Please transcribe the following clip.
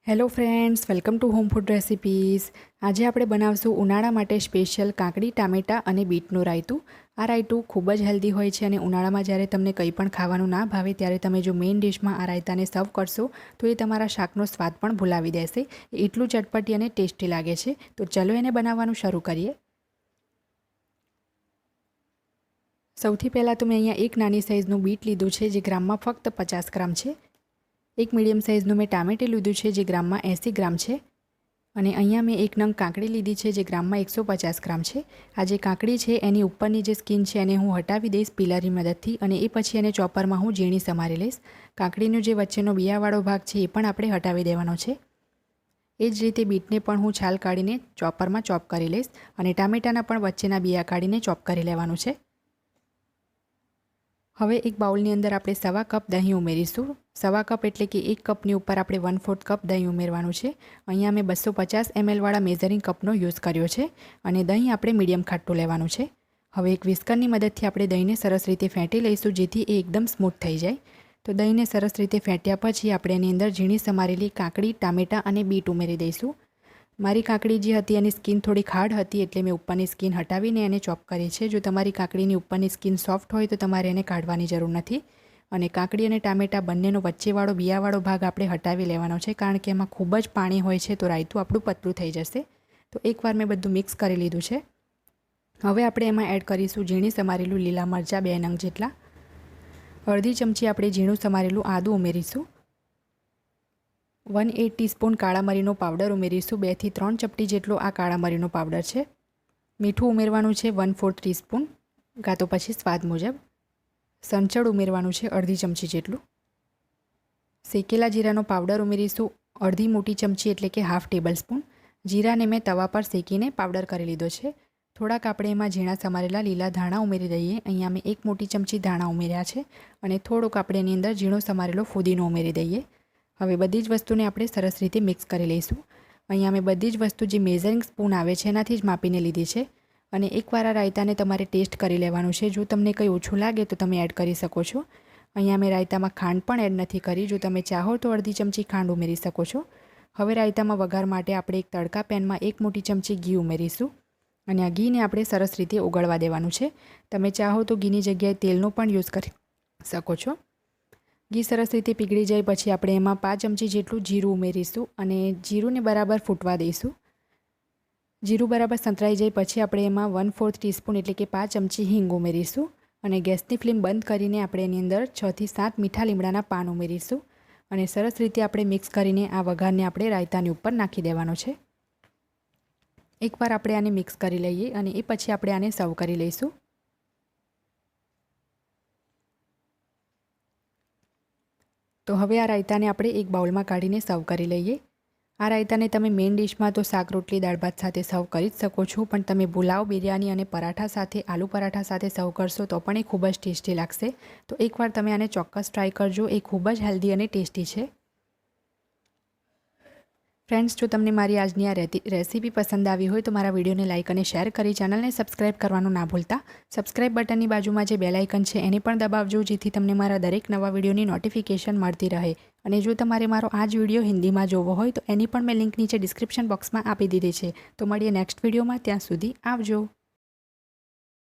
Hello friends, welcome to home food recipes. આજે આપણે બનાવશું ઉનાળા માટે સ્પેશિયલ કાકડી, ટામેટા અને બીટનું રાયતું। આ રાયતું ખૂબ જ હેલ્ધી હોય છે અને ઉનાળામાં જ્યારે તમને કંઈ પણ ખાવાનું ના ભાવે ત્યારે તમે જો મેઇન ડિશમાં આ રાયતાને સર્વ કરશો તો એ તમારા શાકનો સ્વાદ પણ ભૂલાવી દેશે। એ એટલું ચટપટી અને ટેસ્ટી લાગે છે। તો ચલો એને બનાવવાનું શરૂ કરીએ। સૌથી પહેલાં તો મેં અહીંયા એક નાની સાઇઝનું બીટ લીધું છે, જે ગ્રામમાં ફક્ત 50 ગ્રામ છે। એક મીડિયમ સાઇઝનું મેં ટામેટું લીધું છે, જે ગ્રામમાં 80 ગ્રામ છે। અને અહીંયા મેં એક નંગ કાકડી લીધી છે, જે ગ્રામમાં 150 ગ્રામ છે। આ જે કાકડી છે એની ઉપરની જે સ્કિન છે એને હું હટાવી દઈશ પીલરની મદદથી, અને એ પછી એને ચોપરમાં હું ઝીણી સમારી લઈશ। કાકડીનો જે વચ્ચેનો બિયાવાળો ભાગ છે એ પણ આપણે હટાવી દેવાનો છે। એ જ રીતે બીટને પણ હું છાલ કાઢીને ચોપરમાં ચોપ કરી લઈશ, અને ટામેટાના પણ વચ્ચેના બિયા કાઢીને ચોપ કરી લેવાનું છે। હવે એક બાઉલની અંદર આપણે 1/4 કપ દહીં ઉમેરીશું। 1/4 કપ એટલે કે 1 કપની ઉપર આપણે 1/4 કપ દહીં ઉમેરવાનું છે। અહીંયા મેં 250 ml વાળા મેઝરિંગ કપનો યુઝ કર્યો છે, અને દહીં આપણે મીડિયમ ખાટું લેવાનું છે। હવે એક વિસ્કરની મદદથી આપણે દહીંને સરસ રીતે ફેંટી લઈશું, જેથી એ એકદમ સ્મૂથ થઈ જાય। તો દહીંને સરસ રીતે ફેંટ્યા પછી આપણે એની અંદર ઝીણી સમારેલી કાકડી, ટામેટાં અને બીટ ઉમેરી દઈશું। મારી કાકડી જે હતી એની સ્કિન થોડી હાર્ડ હતી, એટલે મેં ઉપરની સ્કિન હટાવીને એને ચોપ કરી છે। જો તમારી કાકડીની ઉપરની સ્કિન સોફ્ટ હોય તો તમારે એને કાઢવાની જરૂર નથી। અને કાકડી અને ટામેટાં બંનેનો વચ્ચેવાળો બિયાવાળો ભાગ આપણે હટાવી લેવાનો છે, કારણ કે એમાં ખૂબ જ પાણી હોય છે, તો રાયતું આપણું પતલું થઈ જશે। તો એકવાર મેં બધું મિક્સ કરી લીધું છે। હવે આપણે એમાં એડ કરીશું ઝીણી સમારેલું લીલા મરચાં 2 નંગ જેટલા। અડધી ચમચી આપણે ઝીણું સમારેલું આદું ઉમેરીશું। 1/8 ટીસ્પૂન કાળા મરીનો પાવડર ઉમેરીશું। 2 થી 3 ચપટી જેટલો આ કાળા મરીનો પાવડર છે। મીઠું ઉમેરવાનું છે 1/4 ટીસ્પૂન, કાં તો પછી સ્વાદ મુજબ। સંચળ ઉમેરવાનું છે અડધી ચમચી જેટલું। શેકેલા જીરાનો પાવડર ઉમેરીશું અડધી મોટી ચમચી એટલે કે હાફ ટેબલ સ્પૂન। જીરાને મેં તવા પર શેકીને પાવડર કરી લીધો છે। થોડાક આપણે એમાં ઝીણા સમારેલા લીલા ધાણા ઉમેરી દઈએ। અહીંયા મેં 1 મોટી ચમચી ધાણા ઉમેર્યા છે, અને થોડોક આપણે એની અંદર ઝીણો સમારેલો ફુદીનો ઉમેરી દઈએ। હવે બધી જ વસ્તુને આપણે સરસ રીતે મિક્સ કરી લઈશું। અહીંયા મેં બધી જ વસ્તુ જે મેઝરિંગ સ્પૂન આવે છે એનાથી જ માપીને લીધી છે। અને એકવાર આ રાયતાને તમારે ટેસ્ટ કરી લેવાનું છે। જો તમને કંઈ ઓછું લાગે તો તમે એડ કરી શકો છો। અહીંયા મેં રાયતામાં ખાંડ પણ એડ નથી કરી। જો તમે ચાહો તો અડધી ચમચી ખાંડ ઉમેરી શકો છો। હવે રાયતામાં વઘાર માટે આપણે એક તડકા પેનમાં 1 મોટી ચમચી ઘી ઉમેરીશું, અને આ ઘીને આપણે સરસ રીતે ઓગળવા દેવાનું છે। તમે ચાહો તો ઘીની જગ્યાએ તેલનો પણ યુઝ કરી શકો છો। ઘી સરસ રીતે પીગળી જાય પછી આપણે એમાં 5 ચમચી જેટલું જીરું ઉમેરીશું, અને જીરુંને બરાબર ફૂટવા દઈશું। જીરું બરાબર સંતરાઈ જાય પછી આપણે એમાં 1/4 ટીસ્પૂન એટલે કે 5 ચમચી હિંગ ઉમેરીશું, અને ગેસની ફ્લેમ બંધ કરીને આપણે એની અંદર 6 થી 7 મીઠા લીમડાના પાન ઉમેરીશું, અને સરસ રીતે આપણે મિક્સ કરીને આ વઘારને આપણે રાયતાની ઉપર નાખી દેવાનો છે। એકવાર આપણે આને મિક્સ કરી લઈએ, અને એ પછી આપણે આને સર્વ કરી લઈશું। તો હવે આ રાયતાને આપણે એક બાઉલમાં કાઢીને સર્વ કરી લઈએ। આ રાયતાને તમે મેઇન ડિશમાં તો શાક, રોટલી, દાળ ભાત સાથે સર્વ કરી જ શકો છો, પણ તમે પુલાવ, બિરયાની અને પરાઠા સાથે, આલુ પરાઠા સાથે સર્વ કરશો તો પણ એ ખૂબ જ ટેસ્ટી લાગશે। તો એકવાર તમે આને ચોક્કસ ટ્રાય કરજો, એ ખૂબ જ હેલ્ધી અને ટેસ્ટી છે। ફ્રેન્ડ્સ, જો તમને મારી આજની આ રેસીપી પસંદ આવી હોય તો મારા વિડીયોને લાઇક અને શેર કરી ચેનલને સબસ્ક્રાઇબ કરવાનું ના ભૂલતા। સબસ્ક્રાઇબ બટનની બાજુમાં જે બેલ આઇકન છે એને પણ દબાવજો, જેથી તમને મારા દરેક નવા વિડીયોની નોટિફિકેશન મળતી રહે। અને જો તમારે મારો આ જ વિડીયો હિન્દીમાં જોવો હોય તો એની પણ મેં લિંક નીચે ડિસ્ક્રિપ્શન બોક્સમાં આપી દીધી છે। તો મળીએ નેક્સ્ટ વિડીયોમાં, ત્યાં સુધી આવજો।